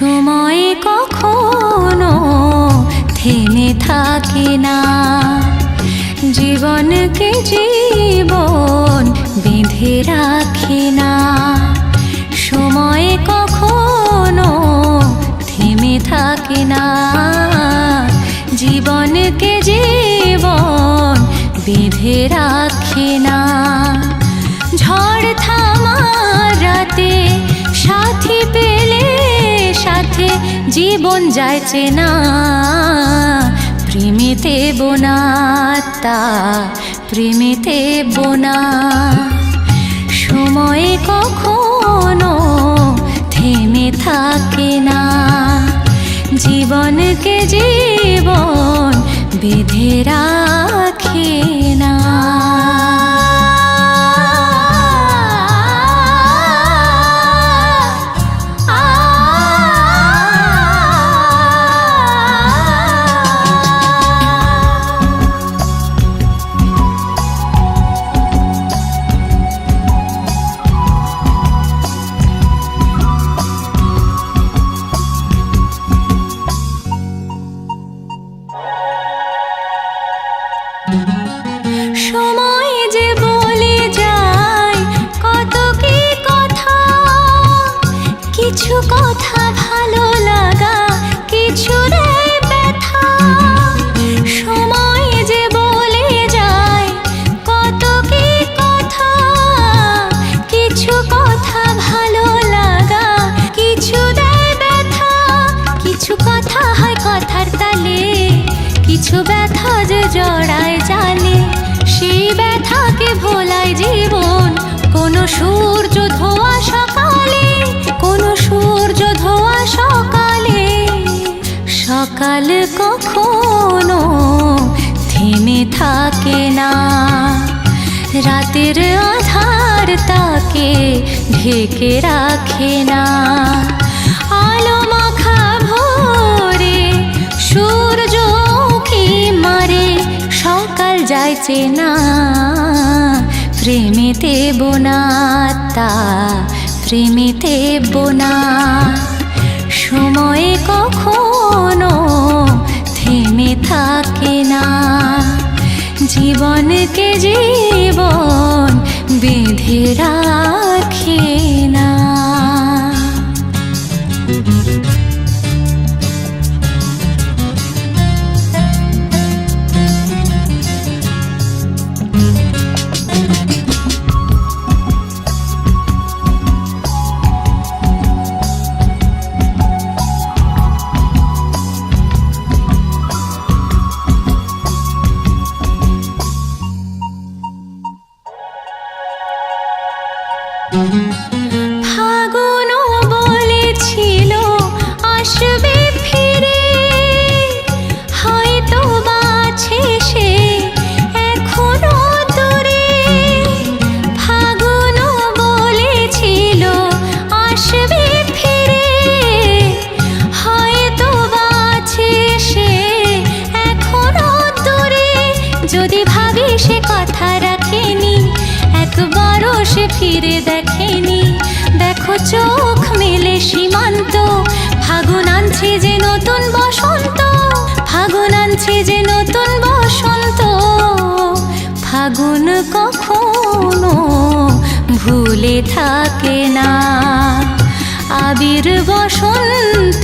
সময় কখনো থেমে থাকে না, জীবনকে জীবন বেঁধে রাখে না। সময় কখনো থেমে থাকে না, জীবনকে জীবন বেঁধে রাখে না। ঝড় থামার রাতে সাথী পেলে সাথে জীবন যায় চেনা, প্রেমেতে বোনা তা প্রেমেতে বোনা। সময় কখনো থেমে থাকে না, জীবনকে জীবন বেঁধে রাখে না। সময় যে বলে যায় কত কি কথা, কিছু কথা ভালো লাগা, কিছু দেয় ব্যথা। সময় যে বলে যায় কত কি কথা, কিছু কথা ভালো লাগা, কিছু দেয় ব্যথা। কিছু কথা হয় কথার তালে, কিছু ব্যথা যে জড়ায় জালে। সেই ব্যথাকে ভোলায় জীবন কোনো সূর্য ধোয়া সকালে, কোনো সূর্য ধোয়া সকালে। সকাল কখনো থেমে থাকে না, রাতের আধার তাকে ঢেকে রাখে না। আলো মাখা ভোরে সূর্য কি মারে, সকাল যায় চেনা, প্রেমেতে বোনা তা প্রেমেতে বোনা। সময় কখনো থেমে থাকে না, জীবনকে জীবন বেঁধে রাখে না। ফাগুনও বলেছিল আসবে ফিরে, হয়তো বাছে সে এখনো দূরে। ফাগুনও বলেছিল আসবে ফিরে, হয়তো বাছে সে এখনো দূরে। যদি ভাবি সে কথা রাখেনি, একবারও সে ফিরে দেখেনি। দেখো চোখ মেলে সীমান্ত, ফাগুন আনছে যে নতুন বসন্ত, ফাগুন আনছে যে নতুন বসন্ত। ফাগুন কখনো ভুলে থাকে না, আবির বসন্ত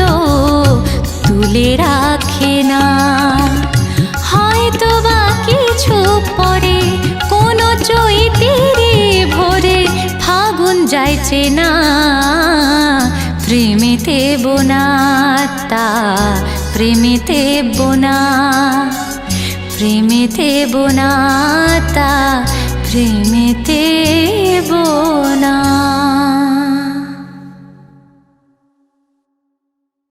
তুলে রাখে না। হয়তো বা কিছু পরে কোনো চৈতিরে ভোরে, ফাগুন যায় চেনা, প্রেমেতে বোনা তা প্রেমেতে বোনা। প্রেমেতে বোনা তা প্রেমেতে বোনা।